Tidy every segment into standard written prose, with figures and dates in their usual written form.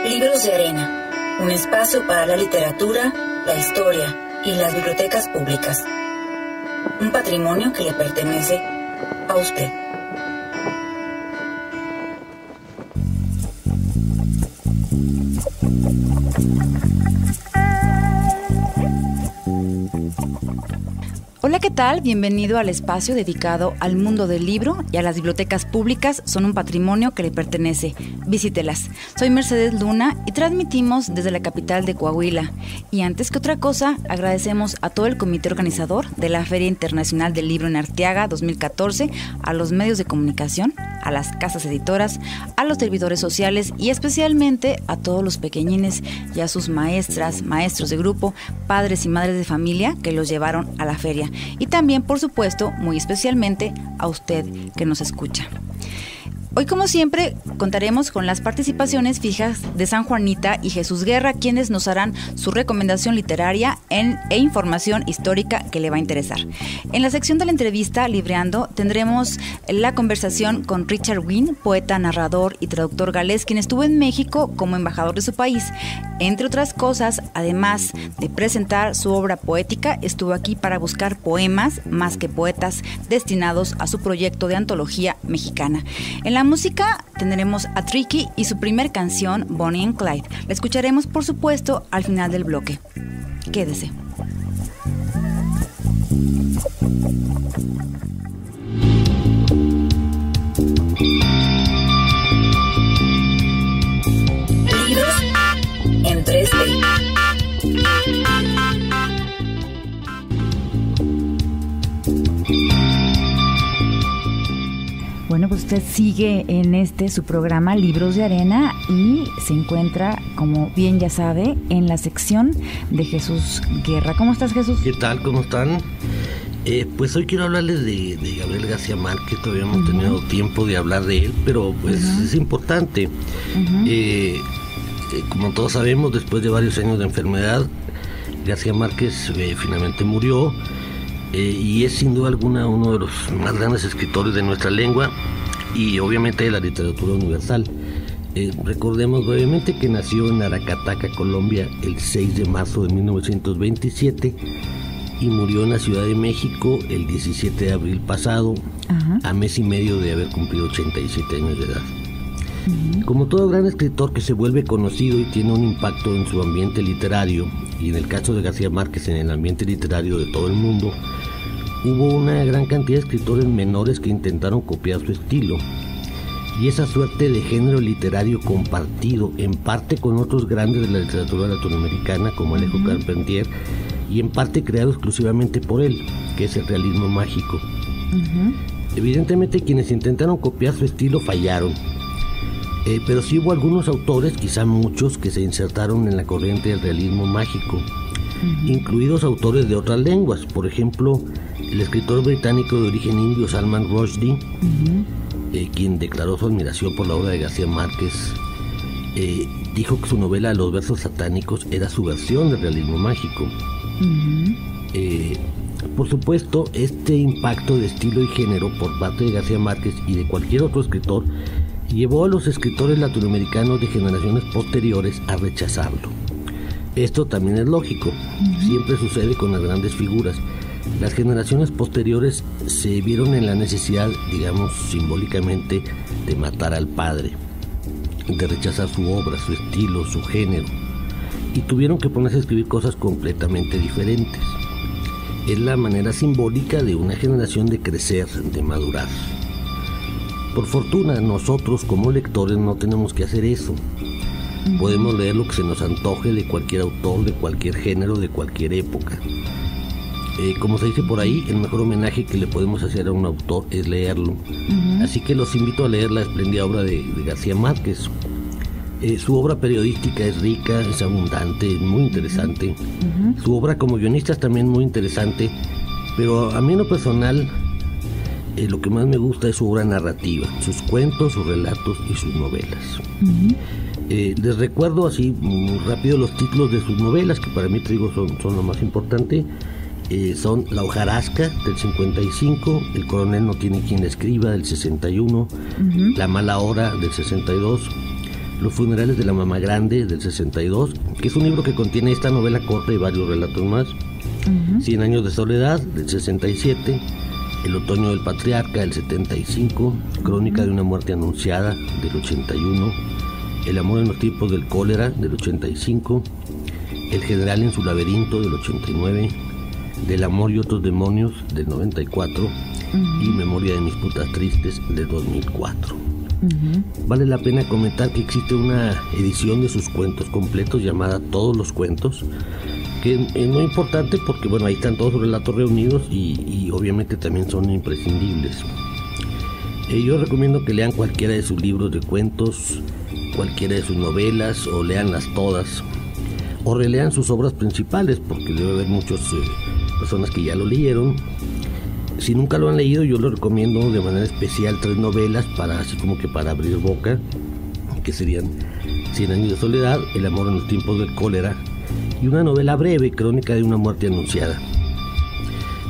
Libros de Arena, un espacio para la literatura, la historia y las bibliotecas públicas. Un patrimonio que le pertenece a usted. Hola, ¿qué tal? Bienvenido al espacio dedicado al mundo del libro y a las bibliotecas públicas. Son un patrimonio que le pertenece. Visítelas. Soy Mercedes Luna y transmitimos desde la capital de Coahuila. Y antes que otra cosa, agradecemos a todo el comité organizador de la Feria Internacional del Libro en Arteaga 2014, a los medios de comunicación, a las casas editoras, a los servidores sociales y especialmente a todos los pequeñines y a sus maestras, maestros de grupo, padres y madres de familia que los llevaron a la feria. Y también, por supuesto, muy especialmente a usted que nos escucha. Hoy, como siempre, contaremos con las participaciones fijas de San Juanita y Jesús Guerra, quienes nos harán su recomendación literaria e información histórica que le va a interesar. En la sección de la entrevista Libreando tendremos la conversación con Richard Wynne, poeta, narrador y traductor galés, quien estuvo en México como embajador de su país. Entre otras cosas, además de presentar su obra poética, estuvo aquí para buscar poemas, más que poetas, destinados a su proyecto de antología mexicana. En la música tendremos a Tricky y su primer canción, Bonnie and Clyde. La escucharemos, por supuesto, al final del bloque. Quédese. Libros en 3D. Bueno, pues usted sigue en su programa Libros de Arena y se encuentra, como bien ya sabe, en la sección de Jesús Guerra. ¿Cómo estás, Jesús? ¿Qué tal? ¿Cómo están? Pues hoy quiero hablarles de Gabriel García Márquez. Todavía hemos tenido tiempo de hablar de él, pero pues es importante. Como todos sabemos, después de varios años de enfermedad, García Márquez finalmente murió. Y es sin duda alguna uno de los más grandes escritores de nuestra lengua y obviamente de la literatura universal. Recordemos brevemente que nació en Aracataca, Colombia, el 6 de marzo de 1927 y murió en la Ciudad de México el 17 de abril pasado, a mes y medio de haber cumplido 87 años de edad. Como todo gran escritor que se vuelve conocido y tiene un impacto en su ambiente literario, y en el caso de García Márquez en el ambiente literario de todo el mundo, hubo una gran cantidad de escritores menores que intentaron copiar su estilo. Y esa suerte de género literario compartido en parte con otros grandes de la literatura latinoamericana como Alejo Carpentier y en parte creado exclusivamente por él, que es el realismo mágico. Evidentemente quienes intentaron copiar su estilo fallaron. Pero sí hubo algunos autores, quizá muchos, que se insertaron en la corriente del realismo mágico, incluidos autores de otras lenguas. Por ejemplo, el escritor británico de origen indio Salman Rushdie, quien declaró su admiración por la obra de García Márquez, dijo que su novela Los versos satánicos era su versión del realismo mágico. Por supuesto, este impacto de estilo y género por parte de García Márquez y de cualquier otro escritor llevó a los escritores latinoamericanos de generaciones posteriores a rechazarlo. Esto también es lógico, siempre sucede con las grandes figuras. Las generaciones posteriores se vieron en la necesidad, digamos simbólicamente, de matar al padre, de rechazar su obra, su estilo, su género, y tuvieron que ponerse a escribir cosas completamente diferentes. Es la manera simbólica de una generación de crecer, de madurar. Por fortuna, nosotros como lectores no tenemos que hacer eso. Podemos leer lo que se nos antoje de cualquier autor, de cualquier género, de cualquier época. Como se dice por ahí, el mejor homenaje que le podemos hacer a un autor es leerlo. Así que los invito a leer la espléndida obra de García Márquez. Su obra periodística es rica, es abundante, es muy interesante. Su obra como guionista es también muy interesante, pero a mí en lo personal lo que más me gusta es su obra narrativa, sus cuentos, sus relatos y sus novelas. Les recuerdo así muy rápido los títulos de sus novelas, que para mí, te digo, son lo más importante. Son La hojarasca, del 55, El coronel no tiene quien la escriba, del 61, La mala hora, del 62, Los funerales de la mamá grande, del 62, que es un libro que contiene esta novela corta y varios relatos más. 100 años de soledad, del 67, El otoño del patriarca, del 75, Crónica de una muerte anunciada, del 81, El amor en los tiempos del cólera, del 85, El general en su laberinto, del 89, Del amor y otros demonios, del 94, y Memoria de mis putas tristes, del 2004. Vale la pena comentar que existe una edición de sus cuentos completos llamada Todos los cuentos, que es muy importante porque bueno, ahí están todos los relatos reunidos y obviamente también son imprescindibles. Yo recomiendo que lean cualquiera de sus libros de cuentos, cualquiera de sus novelas, o leanlas todas, o relean sus obras principales, porque debe haber muchas personas que ya lo leyeron. Si nunca lo han leído, yo lo recomiendo de manera especial 3 novelas así como que para abrir boca, que serían 100 años de soledad, El amor en los tiempos del cólera, y una novela breve, Crónica de una muerte anunciada.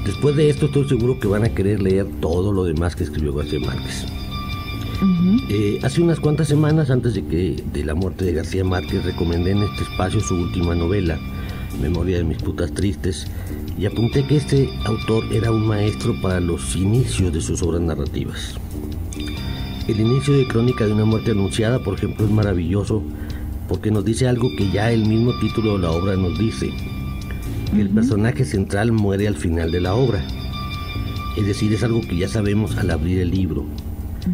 Después de esto estoy seguro que van a querer leer todo lo demás que escribió García Márquez. Hace unas cuantas semanas, antes de la muerte de García Márquez, recomendé en este espacio su última novela, Memoria de mis putas tristes, y apunté que este autor era un maestro para los inicios de sus obras narrativas. El inicio de Crónica de una muerte anunciada, por ejemplo, es maravilloso porque nos dice algo que ya el mismo título de la obra nos dice, que el personaje central muere al final de la obra. Es decir, es algo que ya sabemos al abrir el libro.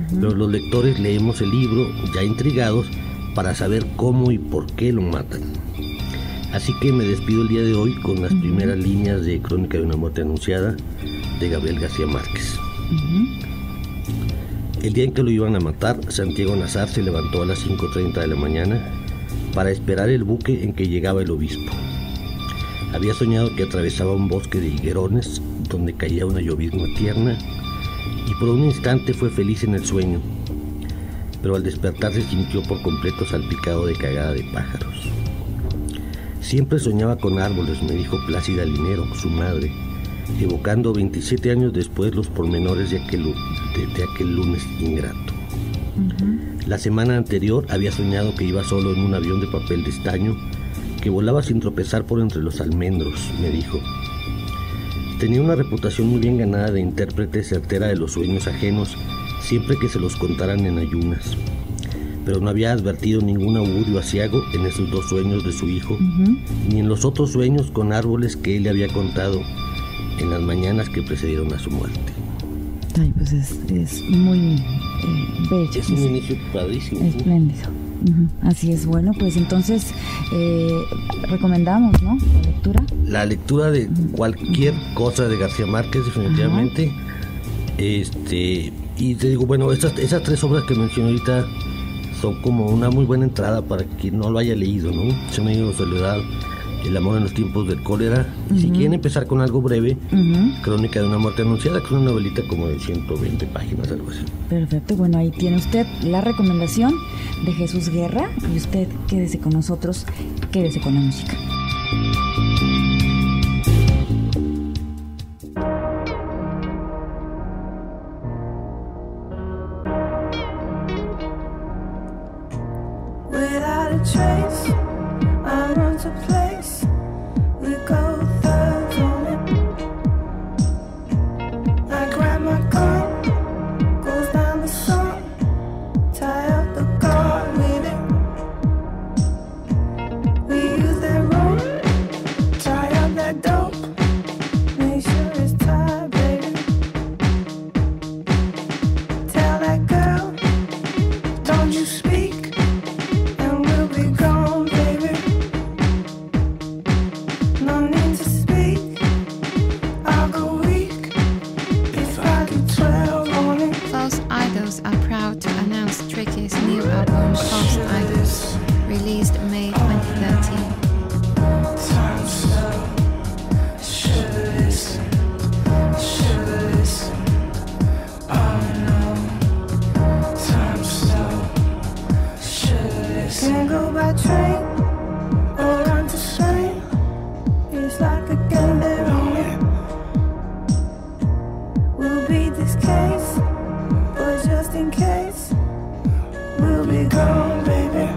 Pero los lectores leemos el libro ya intrigados para saber cómo y por qué lo matan. Así que me despido el día de hoy con las primeras líneas de Crónica de una muerte anunciada de Gabriel García Márquez. El día en que lo iban a matar, Santiago Nazar se levantó a las 5:30 de la mañana para esperar el buque en que llegaba el obispo. Había soñado que atravesaba un bosque de higuerones donde caía una llovizna tierna y por un instante fue feliz en el sueño, pero al despertar se sintió por completo salpicado de cagada de pájaros. Siempre soñaba con árboles, me dijo Plácida Linero, su madre, evocando 27 años después los pormenores de aquel lunes ingrato. La semana anterior había soñado que iba solo en un avión de papel de estaño que volaba sin tropezar por entre los almendros, me dijo. Tenía una reputación muy bien ganada de intérprete certera de los sueños ajenos, siempre que se los contaran en ayunas. Pero no había advertido ningún augurio aciago en esos 2 sueños de su hijo, ni en los otros sueños con árboles que él le había contado en las mañanas que precedieron a su muerte. Ay, pues es muy bello. Es un inicio padrísimo. Espléndido. Así es, bueno, pues entonces recomendamos, ¿no? La lectura. La lectura de cualquier cosa de García Márquez, definitivamente. Y te digo, bueno, esas 3 obras que mencioné ahorita son como una muy buena entrada para quien no lo haya leído, ¿no? 100 años de soledad, El amor en los tiempos del cólera. Y si quieren empezar con algo breve, Crónica de una muerte anunciada, que es una novelita como de 120 páginas, algo así. Perfecto, bueno, ahí tiene usted la recomendación de Jesús Guerra. Y usted quédese con nosotros, quédese con la música. Without a trace, I run to place. We go thirds on it. I grab my gun, goes down the sun, tie up the guard with it. We use that rope, tie up that dope. Make sure it's tied, baby. Tell that girl, don't you speak. Be gone, baby. No need to speak. I'll go weak if I get 12 on it. False Idols are proud to announce Tricky's new album, False Idols, released May 2013. Time slow. Sugarless. Sugarless. Oh no. Time slow. Sugarless. Can't go by train or run to Spain. It's like a game they're on it. We'll beat this case, but just in case, we'll be gone, baby.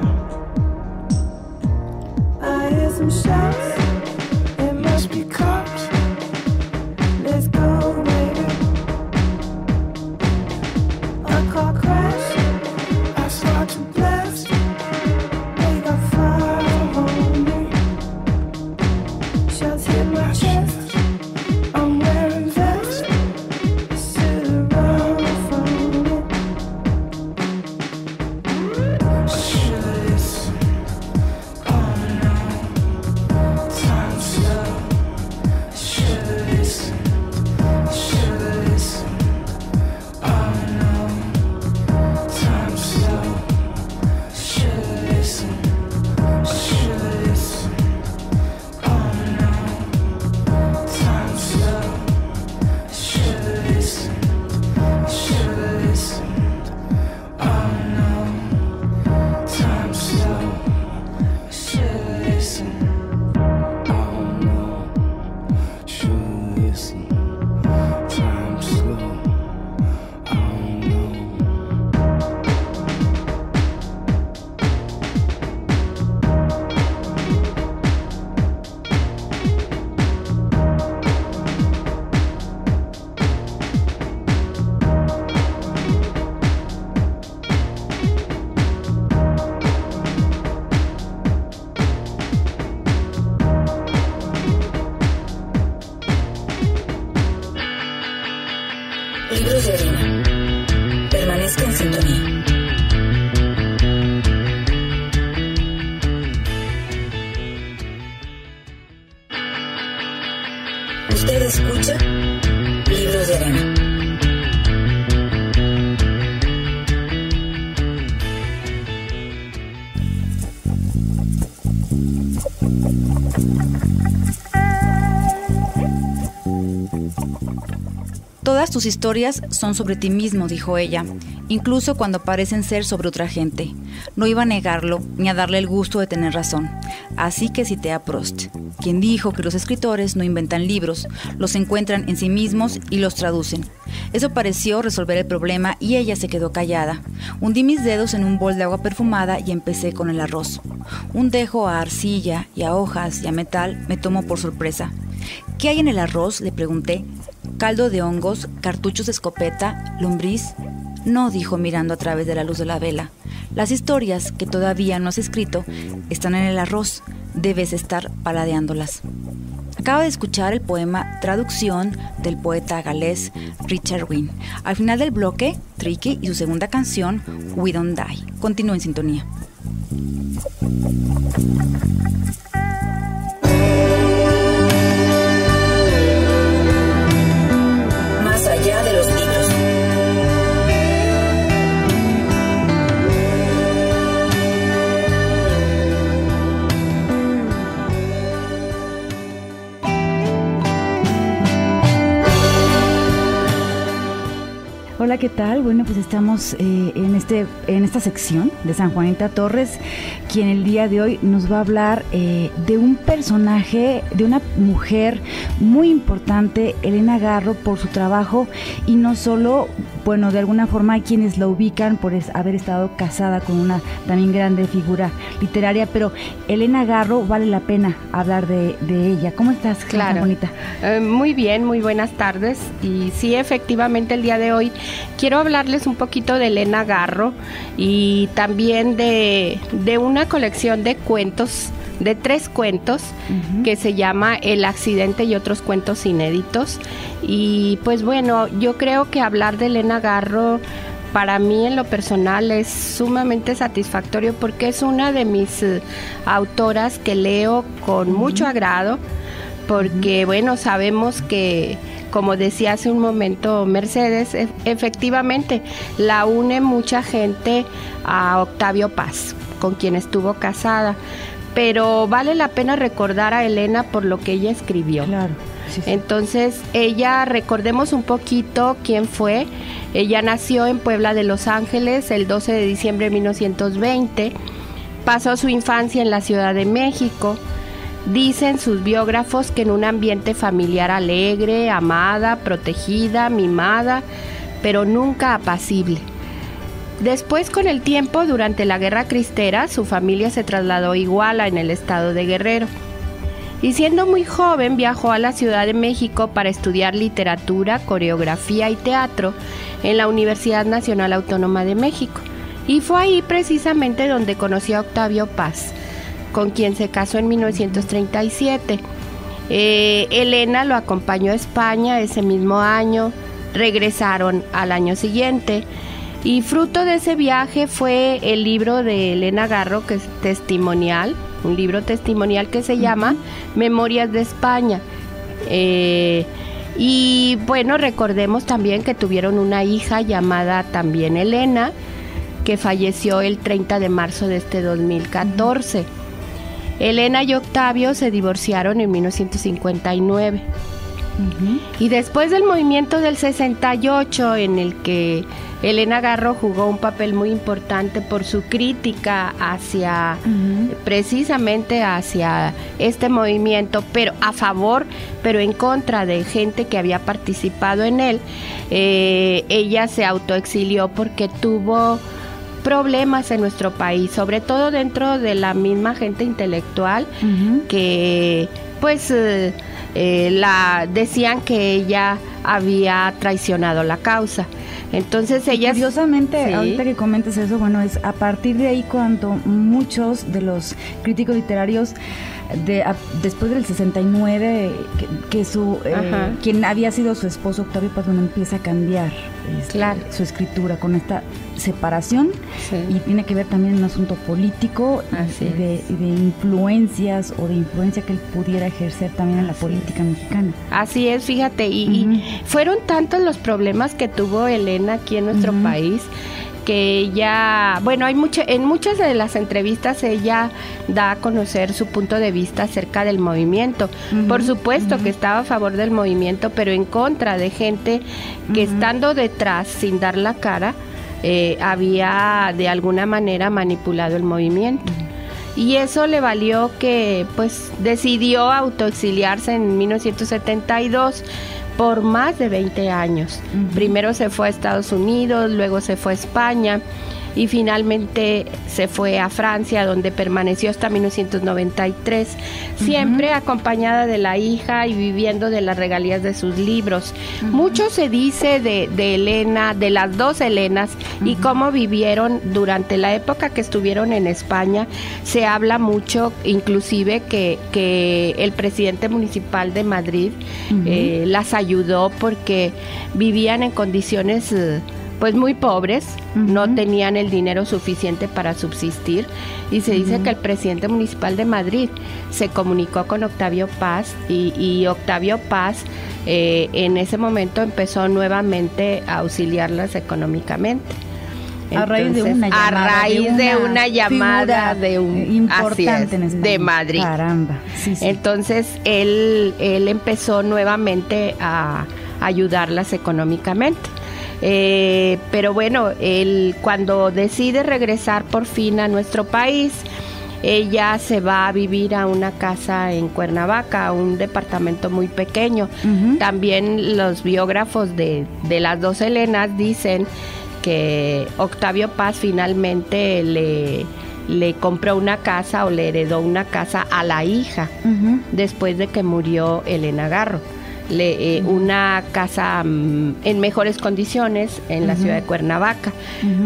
escucha Libros de Arena. Todas tus historias son sobre ti mismo, dijo ella, incluso cuando parecen ser sobre otra gente. No iba a negarlo ni a darle el gusto de tener razón. Así que cité a Proust, quien dijo que los escritores no inventan libros, los encuentran en sí mismos y los traducen. Eso pareció resolver el problema y ella se quedó callada. Hundí mis dedos en un bol de agua perfumada y empecé con el arroz. Un dejo a arcilla y a hojas y a metal me tomó por sorpresa. ¿Qué hay en el arroz?, le pregunté. ¿Caldo de hongos, cartuchos de escopeta, lombriz? No, dijo mirando a través de la luz de la vela. Las historias que todavía no has escrito están en el arroz. Debes estar paladeándolas. Acaba de escuchar el poema Traducción del poeta galés Richard Wynne. Al final del bloque, Tricky y su segunda canción, We Don't Die. Continúa en sintonía. Más allá de los libros. Hola, ¿qué tal? Bueno, pues estamos en esta sección de San Juanita Torres, quien el día de hoy nos va a hablar de un personaje, de una mujer muy importante, Elena Garro, por su trabajo, y no solo, bueno, de alguna forma hay quienes la ubican por haber estado casada con una también grande figura literaria, pero Elena Garro vale la pena hablar de ella. ¿Cómo estás, Claro. San Juanita? Muy bien, muy buenas tardes. Y sí, efectivamente, el día de hoy quiero hablarles un poquito de Elena Garro y también de una colección de cuentos, de 3 cuentos, que se llama El accidente y otros cuentos inéditos. Y pues bueno, yo creo que hablar de Elena Garro para mí en lo personal es sumamente satisfactorio porque es una de mis autoras que leo con mucho agrado, porque bueno, sabemos que, como decía hace un momento Mercedes, efectivamente la une mucha gente a Octavio Paz, con quien estuvo casada, pero vale la pena recordar a Elena por lo que ella escribió. Claro. Sí, sí. Entonces, ella, recordemos un poquito quién fue. Ella nació en Puebla de Los Ángeles el 12 de diciembre de 1920, pasó su infancia en la Ciudad de México. Dicen sus biógrafos que en un ambiente familiar alegre, amada, protegida, mimada, pero nunca apacible. Después, con el tiempo, durante la Guerra Cristera, su familia se trasladó a Iguala, en el estado de Guerrero. Y siendo muy joven, viajó a la Ciudad de México para estudiar literatura, coreografía y teatro en la Universidad Nacional Autónoma de México. Y fue ahí precisamente donde conoció a Octavio Paz, con quien se casó en 1937. Elena lo acompañó a España ese mismo año, regresaron al año siguiente, y fruto de ese viaje fue el libro de Elena Garro, que es testimonial, un libro testimonial que se llama Memorias de España. Y bueno, recordemos también que tuvieron una hija llamada también Elena, que falleció el 30 de marzo de este 2014. Elena y Octavio se divorciaron en 1959. Y después del movimiento del 68, en el que Elena Garro jugó un papel muy importante por su crítica hacia, precisamente hacia este movimiento, pero a favor, pero en contra de gente que había participado en él, ella se autoexilió porque tuvo problemas en nuestro país, sobre todo dentro de la misma gente intelectual, que pues decían que ella había traicionado la causa. Entonces ella... Curiosamente, Sí. ahorita que comentes eso, bueno, es a partir de ahí cuando muchos de los críticos literarios después del 69, que Ajá. quien había sido su esposo Octavio Paz, bueno, empieza a cambiar Claro. su escritura con esta separación, Sí. y tiene que ver también un asunto político Así y de influencias o de influencia que él pudiera ejercer también en la política mexicana. Así es, fíjate, y fueron tantos los problemas que tuvo Elena aquí en nuestro Ujú. país, que ella, bueno, en muchas de las entrevistas ella da a conocer su punto de vista acerca del movimiento. Ujú, Por supuesto ujú. que estaba a favor del movimiento, pero en contra de gente que Ujú. estando detrás, sin dar la cara, había de alguna manera manipulado el movimiento. Y eso le valió que pues decidió autoexiliarse en 1972 por más de 20 años. Ujú. Primero se fue a Estados Unidos, luego se fue a España y finalmente se fue a Francia, donde permaneció hasta 1993, siempre acompañada de la hija y viviendo de las regalías de sus libros. Mucho se dice de Elena, de las dos Elenas, y cómo vivieron durante la época que estuvieron en España. Se habla mucho, inclusive, que el presidente municipal de Madrid las ayudó porque vivían en condiciones pues muy pobres, no tenían el dinero suficiente para subsistir, y se dice que el presidente municipal de Madrid se comunicó con Octavio Paz y Octavio Paz en ese momento empezó nuevamente a auxiliarlas económicamente. A raíz de Entonces, una llamada. a raíz de una llamada de un importante así es, en ese de momento. Madrid. Caramba. Sí, sí. Entonces él empezó nuevamente a ayudarlas económicamente. Pero bueno, él cuando decide regresar por fin a nuestro país, ella se va a vivir a una casa en Cuernavaca, un departamento muy pequeño. Ujú. También los biógrafos de las dos Elenas dicen que Octavio Paz finalmente le compró una casa o le heredó una casa a la hija Ujú. después de que murió Elena Garro. Una casa en mejores condiciones en la ciudad de Cuernavaca,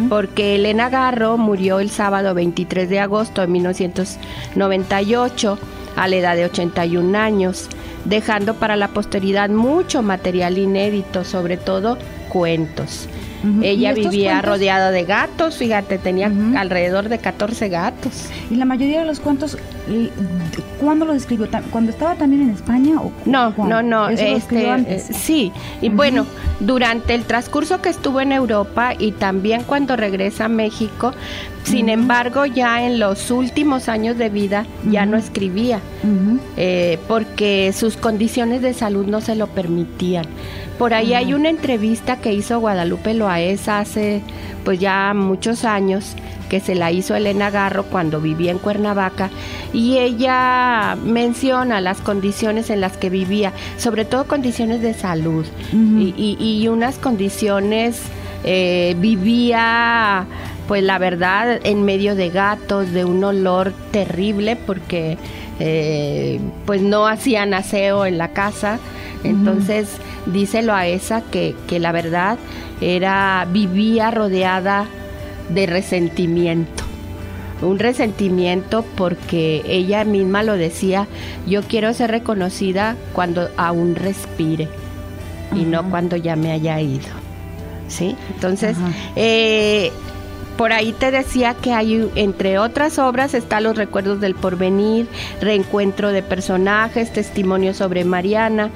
porque Elena Garro murió el sábado 23 de agosto de 1998 a la edad de 81 años, dejando para la posteridad mucho material inédito, sobre todo cuentos. Ujú. ¿Y Ella estos vivía cuentos? rodeada de gatos, fíjate, tenía Ujú. alrededor de 14 gatos. Y la mayoría de los cuentos, ¿cuándo los escribió? ¿Cuando estaba también en España? ¿O No, cuándo? no, ¿Eso lo escribió antes? sí, y bueno, durante el transcurso que estuvo en Europa y también cuando regresa a México, sin embargo, ya en los últimos años de vida ya no escribía, Ujú. porque sus condiciones de salud no se lo permitían. Por ahí hay una entrevista que hizo Guadalupe Loaesa hace pues ya muchos años, que se la hizo Elena Garro cuando vivía en Cuernavaca, y ella menciona las condiciones en las que vivía, sobre todo condiciones de salud, Ujú. y unas condiciones, vivía pues la verdad en medio de gatos, de un olor terrible porque pues no hacían aseo en la casa. Entonces dice Loaesa que la verdad vivía rodeada de resentimiento, un resentimiento porque ella misma lo decía: yo quiero ser reconocida cuando aún respire y no cuando ya me haya ido, ¿sí? Entonces, por ahí te decía que hay, entre otras obras, están Los recuerdos del porvenir, Reencuentro de personajes, Testimonios sobre Mariana,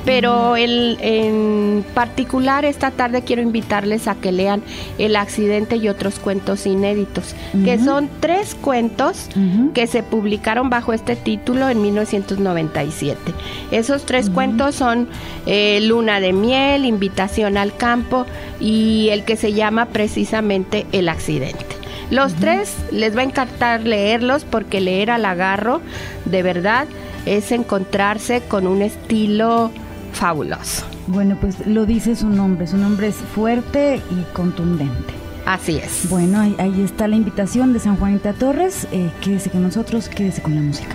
pero en particular esta tarde quiero invitarles a que lean El accidente y otros cuentos inéditos, que son 3 cuentos que se publicaron bajo este título en 1997. Esos 3 cuentos son Luna de miel, Invitación al campo y el que se llama precisamente El accidente. Los 3 les va a encantar leerlos, porque leer a la Garro de verdad es encontrarse con un estilo fabuloso. Bueno, pues lo dice su nombre es fuerte y contundente. Así es. Bueno, ahí está la invitación de San Juanita Torres. Quédese con nosotros, quédese con la música.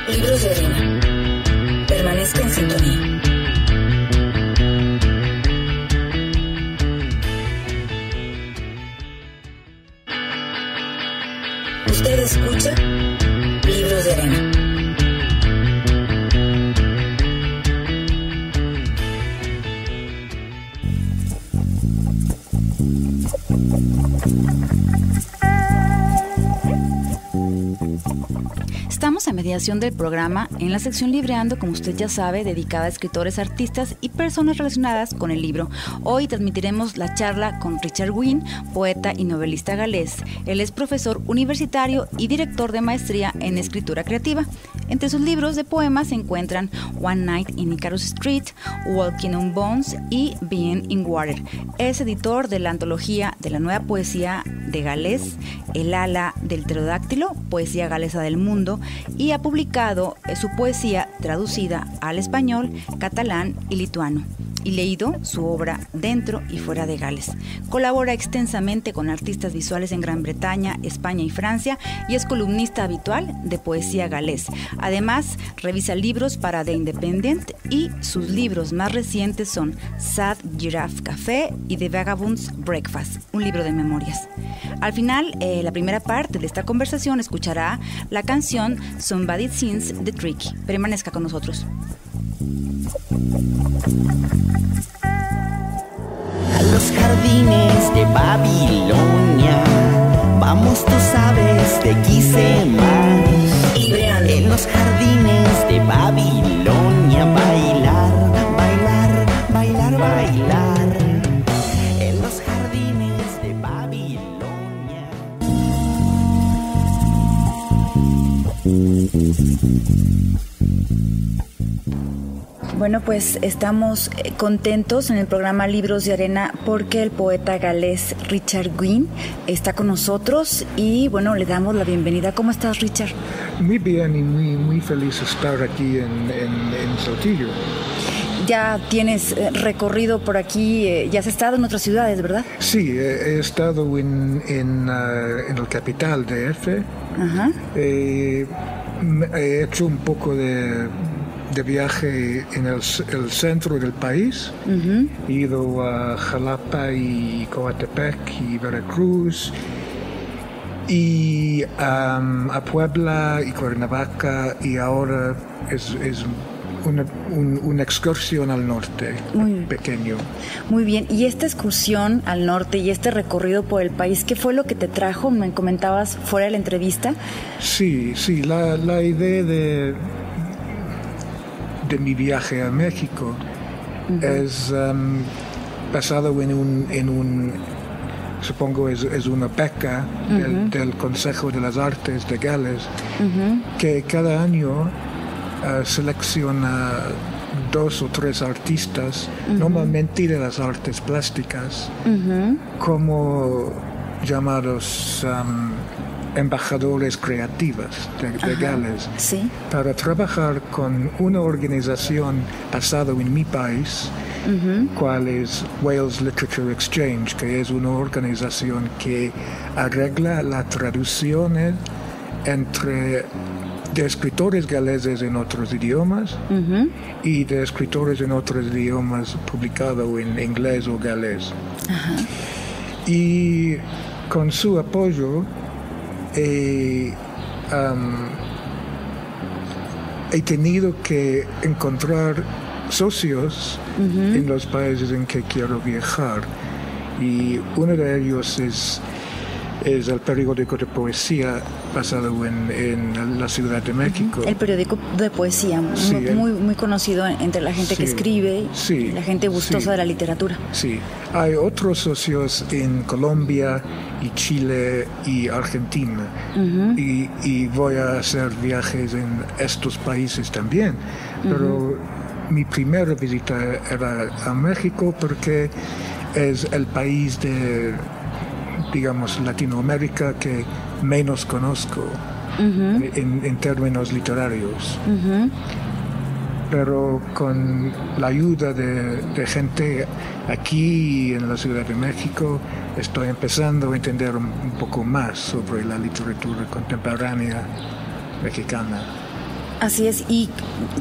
Libros de arena. Permanezca en sintonía. Usted escucha Libros de arena. Estamos a mediación del programa en la sección Libreando, como usted ya sabe, dedicada a escritores, artistas y personas relacionadas con el libro. Hoy transmitiremos la charla con Richard Gwyn, poeta y novelista galés. Él es profesor universitario y director de maestría en escritura creativa. Entre sus libros de poemas se encuentran One Night in Icarus Street, Walking on Bones y Being in Water. Es editor de la antología de la nueva poesía de Galés, El ala del pterodáctilo, poesía galesa del mundo, y ha publicado su poesía traducida al español, catalán y lituano, y leído su obra dentro y fuera de Gales. Colabora extensamente con artistas visuales en Gran Bretaña, España y Francia, y es columnista habitual de poesía galés. Además, revisa libros para The Independent, y sus libros más recientes son Sad Giraffe Café y The Vagabond's Breakfast, un libro de memorias. Al final, la primera parte de esta conversación escuchará la canción Somebody Sings the Tricky. Permanezca con nosotros. A los jardines de Babilonia, vamos, tú sabes, de Quisemás. Libreando. En los jardines de Babilonia, bailar, bailar, bailar, bailar. En los jardines de Babilonia. Bueno, pues estamos contentos en el programa Libros de Arena porque el poeta galés Richard Gwyn está con nosotros y bueno, le damos la bienvenida. ¿Cómo estás, Richard? Muy bien y muy feliz de estar aquí en Saltillo. Ya tienes recorrido por aquí, ya has estado en otras ciudades, ¿verdad? Sí, he estado en el capital de DF. Ajá. He hecho un poco de viaje en el centro del país. Uh-huh. He ido a Jalapa y Coatepec y Veracruz y a Puebla y Cuernavaca, y ahora es una excursión al norte, pequeño. Muy bien, y esta excursión al norte y este recorrido por el país, ¿qué fue lo que te trajo? Me comentabas fuera de la entrevista. Sí, la idea de mi viaje a México es basado en un supongo es una beca del Consejo de las Artes de Gales, que cada año selecciona 2 o 3 artistas, normalmente de las artes plásticas, como llamados embajadores creativos de Gales, ¿sí?, para trabajar con una organización basada en mi país, cual es Wales Literature Exchange, que es una organización que arregla las traducciones entre de escritores galeses en otros idiomas y de escritores en otros idiomas publicados en inglés o galés. Y con su apoyo he tenido que encontrar socios en los países en que quiero viajar, y uno de ellos es es el periódico de poesía basado en la Ciudad de México. El periódico de poesía, Sí, muy conocido entre la gente que Sí, escribe, sí, y la gente gustosa sí. de la literatura. Sí, hay otros socios en Colombia y Chile y Argentina. Y voy a hacer viajes en estos países también. Pero mi primera visita era a México porque es el país de, digamos, Latinoamérica que menos conozco en términos literarios. Pero con la ayuda de gente aquí en la Ciudad de México, estoy empezando a entender un poco más sobre la literatura contemporánea mexicana. Así es, y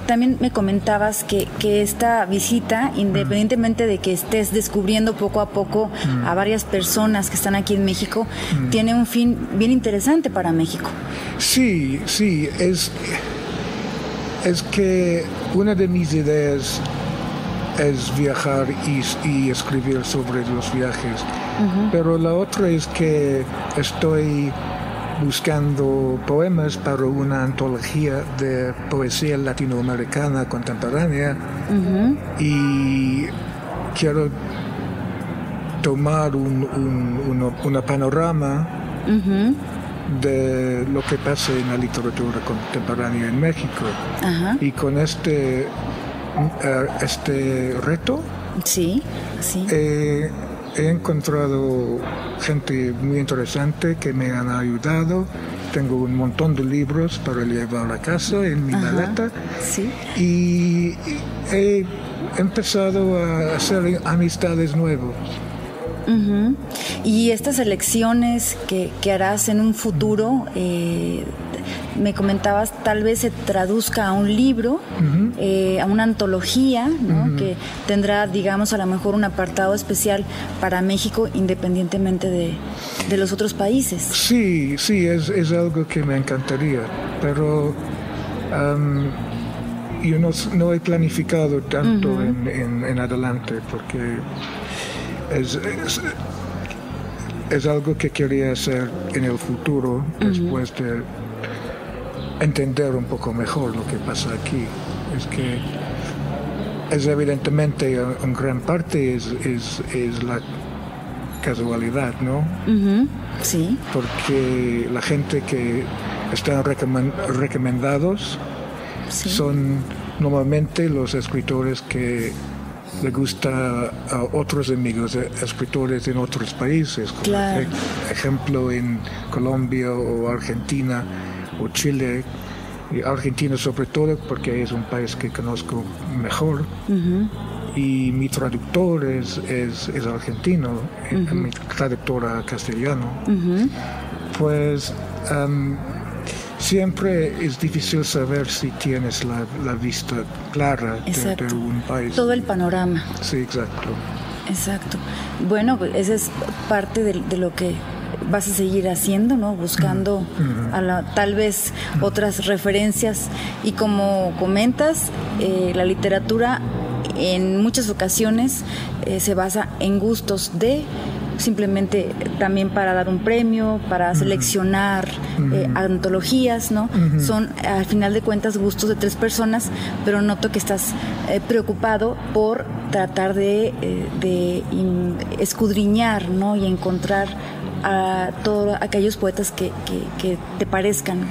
también me comentabas que esta visita, independientemente de que estés descubriendo poco a poco a varias personas que están aquí en México, tiene un fin bien interesante para México. Sí, es que una de mis ideas es viajar y escribir sobre los viajes, pero la otra es que estoy buscando poemas para una antología de poesía latinoamericana contemporánea y quiero tomar una panorama de lo que pasa en la literatura contemporánea en México. Y con este reto Sí. he encontrado gente muy interesante que me han ayudado. Tengo un montón de libros para llevar a casa en mi maleta. Sí. Y he empezado a hacer amistades nuevas. Y estas elecciones que harás en un futuro, me comentabas, tal vez se traduzca a un libro, a una antología, ¿no? Que tendrá, digamos, a lo mejor un apartado especial para México, independientemente de los otros países. Sí, es algo que me encantaría, pero yo no he planificado tanto en adelante porque es algo que quería hacer en el futuro después de entender un poco mejor lo que pasa aquí. Es que es evidentemente en gran parte es la casualidad, ¿no? Sí. Porque la gente que están recomendados son normalmente los escritores que le gusta a otros amigos escritores en otros países, como Claro. ejemplo en Colombia o Argentina o Chile, y Argentina sobre todo porque es un país que conozco mejor, y mi traductor es argentino, mi traductora castellano. Pues siempre es difícil saber si tienes la vista clara de un país. Todo el panorama. Sí, exacto. Exacto. Bueno, pues esa es parte de lo que vas a seguir haciendo, ¿no? Buscando tal vez otras referencias. Y como comentas, la literatura en muchas ocasiones se basa en gustos simplemente también para dar un premio, para seleccionar antologías, ¿no? Son al final de cuentas gustos de 3 personas, pero noto que estás preocupado por tratar de escudriñar, ¿no? Y encontrar a todos aquellos poetas que te parezcan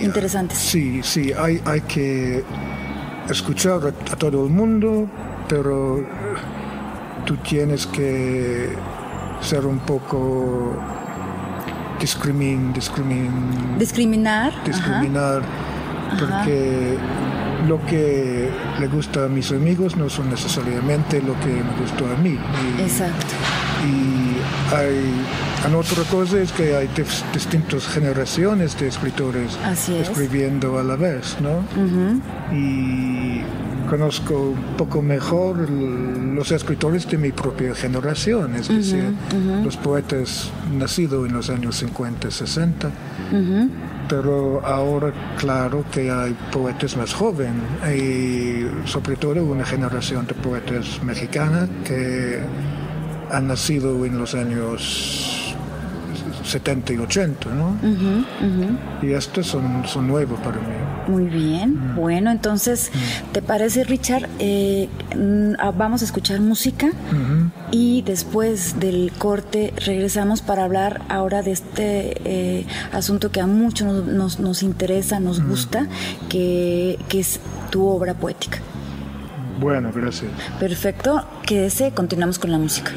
interesantes. Sí, hay que escuchar a todo el mundo, pero tú tienes que ser un poco discriminar, porque lo que le gusta a mis amigos no son necesariamente lo que me gustó a mí. Exacto. Y otra cosa es que hay distintas generaciones de escritores escribiendo a la vez, ¿no? Y conozco un poco mejor los escritores de mi propia generación, es decir, los poetas nacidos en los años 50, 60. Pero ahora, claro que hay poetas más jóvenes y sobre todo una generación de poetas mexicanas que han nacido en los años 70 y 80, ¿no? Y estos son nuevos para mí. Muy bien, bueno, entonces, ¿te parece, Richard? Vamos a escuchar música y después del corte regresamos para hablar ahora de este asunto que a muchos nos interesa, nos gusta, que es tu obra poética. Bueno, gracias. Perfecto, quédese, continuamos con la música.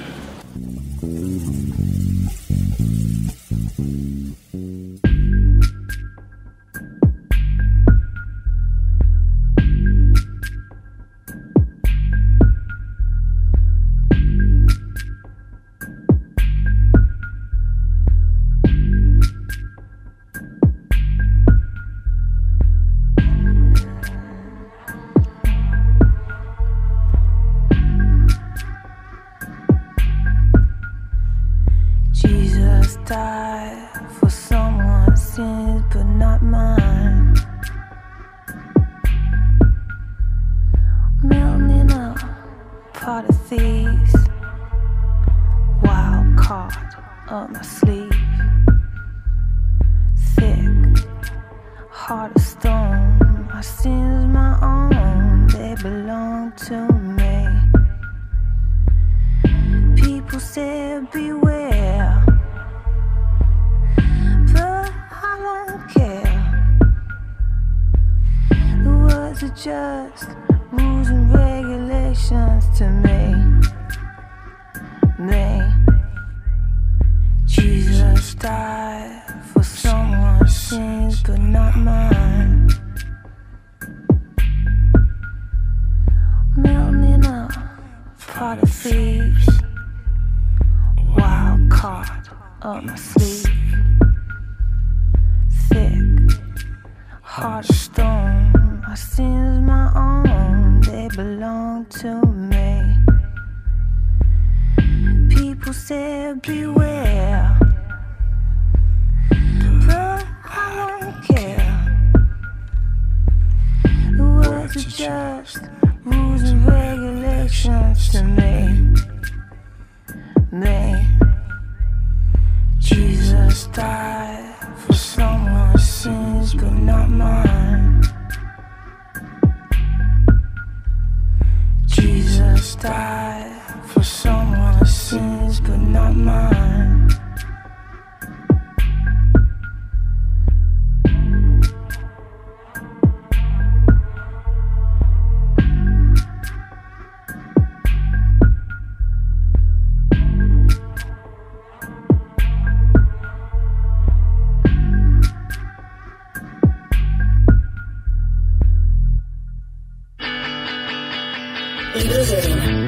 Libros de arena.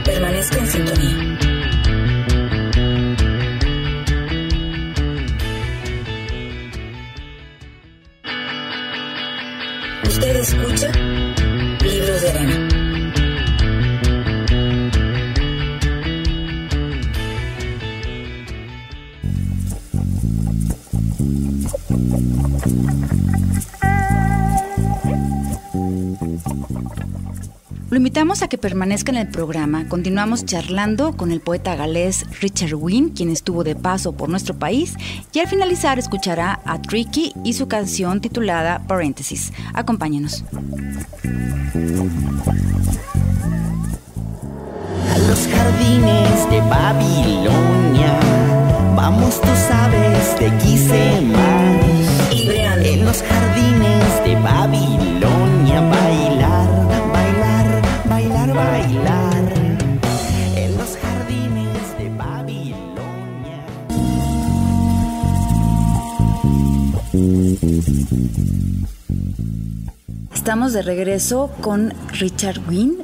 Permanezca en sintonía. Usted escucha Libros de arena. Lo invitamos a que permanezca en el programa. Continuamos charlando con el poeta galés Richard Wynne, quien estuvo de paso por nuestro país, y al finalizar escuchará a Tricky y su canción titulada Paréntesis. Acompáñenos. A los jardines de Babilonia, vamos, tú sabes, te quise más. Libreando. En los jardines de Babilonia, bailar, bailar, bailar, bailar. En los jardines de Babilonia. Estamos de regreso con Richard Wynne,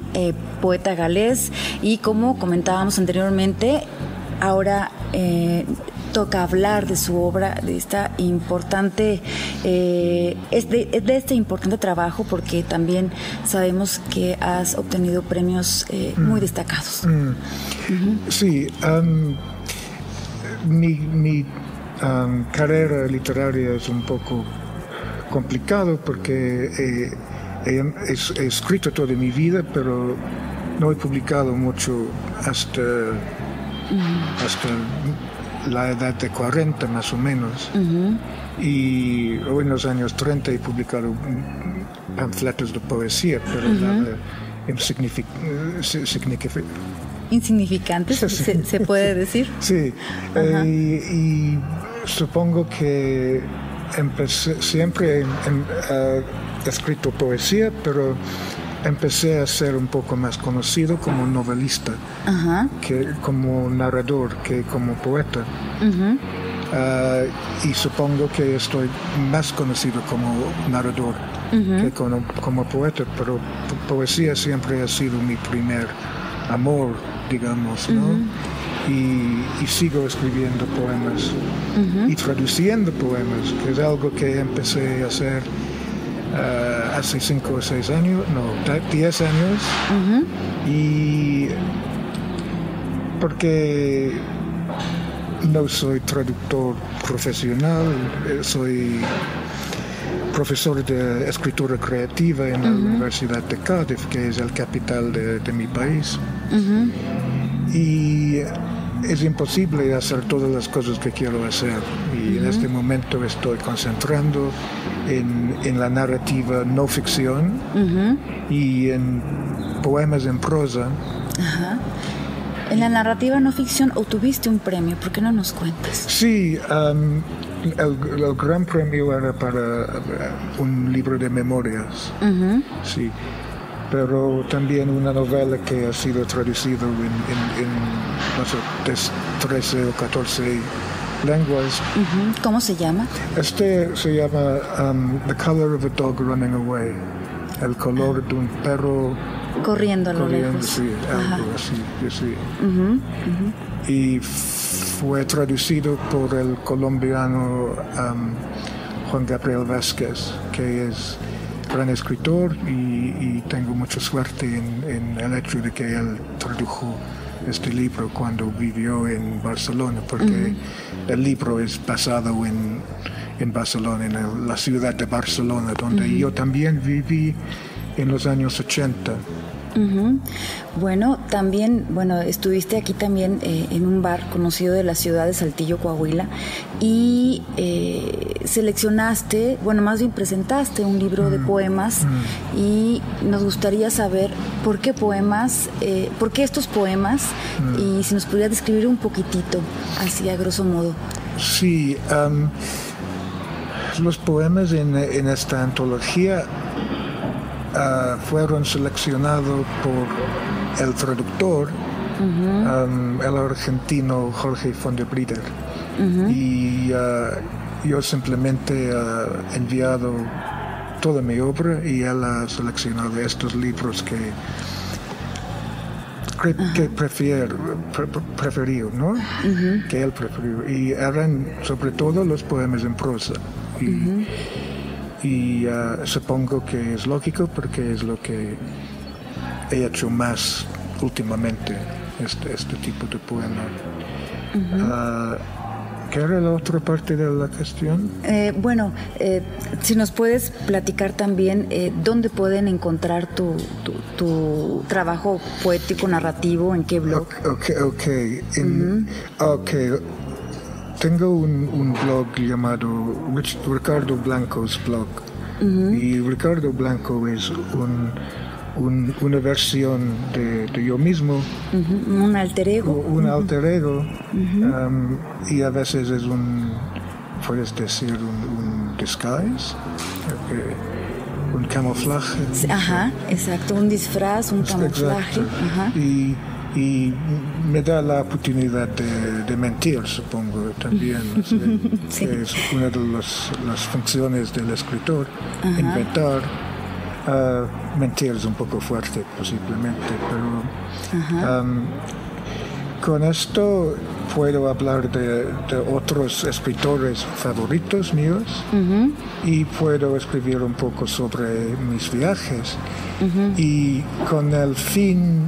poeta galés, y como comentábamos anteriormente, ahora toca hablar de su obra, de esta importante, de este importante trabajo, porque también sabemos que has obtenido premios muy destacados. Sí, mi carrera literaria es un poco complicado porque he escrito toda mi vida, pero no he publicado mucho hasta la edad de 40 más o menos. Y en los años 30 he publicado panfletos de poesía, pero nada insignificantes, se puede decir. Sí, y supongo que siempre he escrito poesía, pero empecé a ser un poco más conocido como novelista, que como narrador, que como poeta. Y supongo que estoy más conocido como narrador que como poeta, pero poesía siempre ha sido mi primer amor, digamos, ¿no? Y sigo escribiendo poemas y traduciendo poemas, que es algo que empecé a hacer hace 5 o 6 años, no, 10 años, y porque no soy traductor profesional, soy profesor de escritura creativa en la Universidad de Cardiff, que es la capital de mi país. Y es imposible hacer todas las cosas que quiero hacer. Y en este momento estoy concentrando en la narrativa no ficción y en poemas en prosa. En la narrativa no ficción obtuviste un premio, ¿por qué no nos cuentas? Sí, el gran premio era para un libro de memorias, sí, pero también una novela que ha sido traducido en no sé, 13 o 14 lenguas. ¿Cómo se llama? Este se llama The Color of a Dog Running Away, el color de un perro corriendo a lo lejos. Sí, algo así, sí. Y fue traducido por el colombiano Juan Gabriel Vázquez, que es gran escritor, y tengo mucha suerte en el hecho de que él tradujo este libro cuando vivió en Barcelona, porque el libro es basado en Barcelona, en la ciudad de Barcelona, donde yo también viví en los años 80. Bueno, también, estuviste aquí también en un bar conocido de la ciudad de Saltillo, Coahuila, y seleccionaste, más bien presentaste un libro de poemas, y nos gustaría saber por qué poemas, por qué estos poemas, y si nos pudieras describir un poquitito, así a grosso modo. Sí, los poemas en esta antología fueron seleccionados por el traductor, el argentino Jorge von der Brieder. Y yo simplemente he enviado toda mi obra y él ha seleccionado estos libros que preferió, ¿no? Que él prefirió. Y eran sobre todo los poemas en prosa. Y supongo que es lógico porque es lo que he hecho más últimamente, este tipo de poema. ¿Qué era la otra parte de la cuestión? Si nos puedes platicar también dónde pueden encontrar tu trabajo poético narrativo, en qué blog. Tengo un blog llamado Ricardo Blanco's blog. Y Ricardo Blanco es una versión de yo mismo. Un alter ego. Un alter ego. Y a veces es puedes decir, un disguise, un camuflaje. Exacto, un disfraz, un camuflaje. Y me da la oportunidad de mentir, supongo, también. Sí. Es una de las funciones del escritor, inventar. Mentir es un poco fuerte, posiblemente, pero con esto puedo hablar de otros escritores favoritos míos y puedo escribir un poco sobre mis viajes. Y con el fin...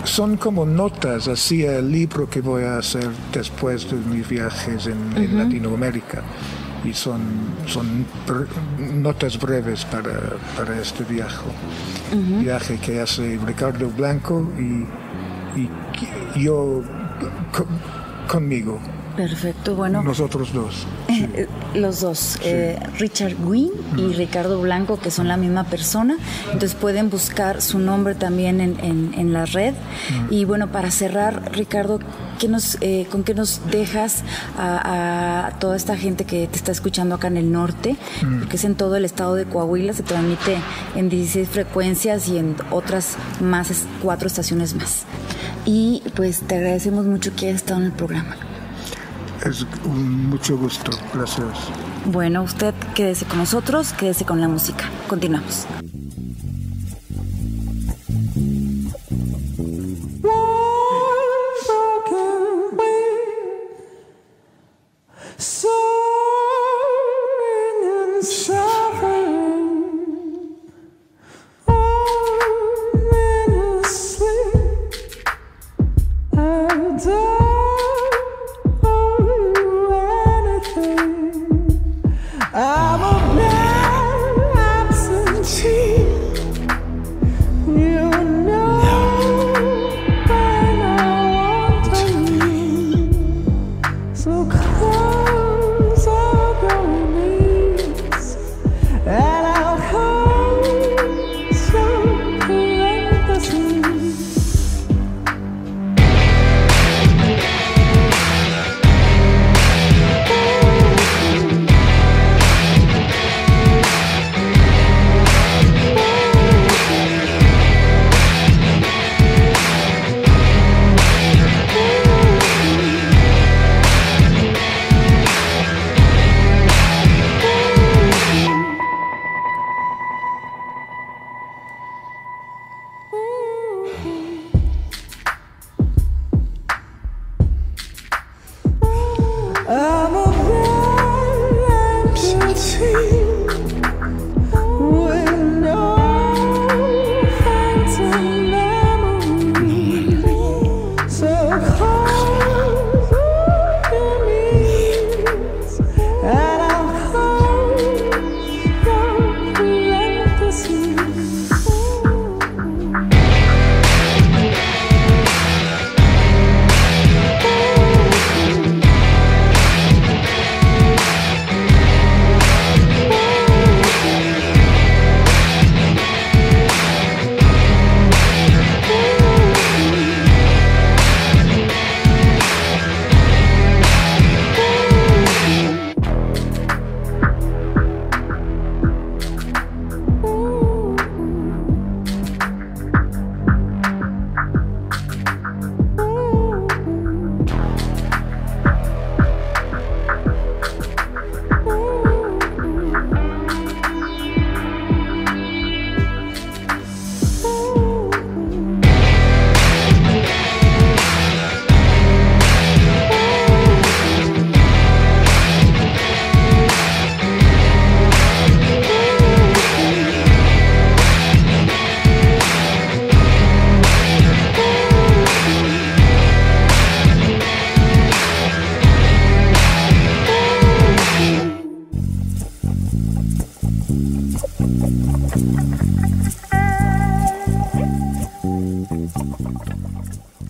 Son como notas hacia el libro que voy a hacer después de mis viajes en Latinoamérica. Y son notas breves para este viaje que hace Ricardo Blanco y yo conmigo. Perfecto, bueno. Nosotros dos. Los dos, Richard Wynn y Ricardo Blanco, que son la misma persona. Entonces pueden buscar su nombre también en la red. Y bueno, para cerrar, Ricardo, ¿con qué nos dejas a toda esta gente que te está escuchando acá en el norte? Porque es en todo el estado de Coahuila, se transmite en 16 frecuencias y en otras más, 4 estaciones más. Y pues te agradecemos mucho que hayas estado en el programa. Es mucho gusto, gracias. Bueno, usted quédese con nosotros, quédese con la música. Continuamos.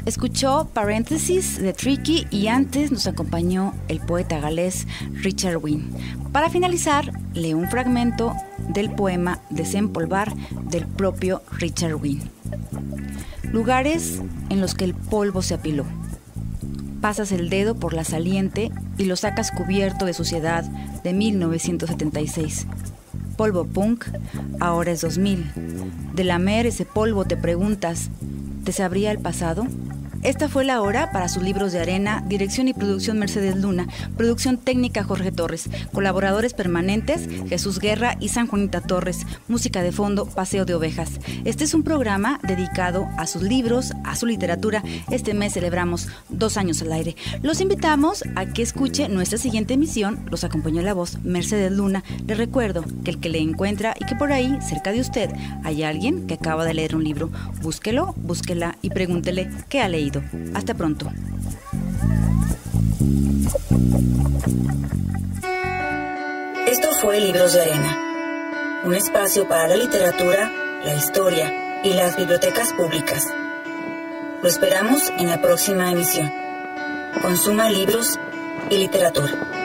Escuchó Paréntesis de Tricky y antes nos acompañó el poeta galés Richard Wynn. Para finalizar, leo un fragmento del poema Desempolvar del propio Richard Wynn. Lugares en los que el polvo se apiló. Pasas el dedo por la saliente y lo sacas cubierto de suciedad de 1976. Polvo punk, ahora es 2000. De lamer ese polvo te preguntas, ¿te sabría el pasado? Esta fue La Hora para sus libros de arena, dirección y producción Mercedes Luna, producción técnica Jorge Torres, colaboradores permanentes Jesús Guerra y San Juanita Torres, música de fondo Paseo de Ovejas. Este es un programa dedicado a sus libros, a su literatura. Este mes celebramos 2 años al aire. Los invitamos a que escuche nuestra siguiente emisión. Los acompañó la voz Mercedes Luna. Les recuerdo que el que le encuentra y que por ahí, cerca de usted, hay alguien que acaba de leer un libro. Búsquelo, búsquela y pregúntele qué ha leído. Hasta pronto. Esto fue Libros de Arena, un espacio para la literatura, la historia y las bibliotecas públicas. Lo esperamos en la próxima emisión. Consuma libros y literatura.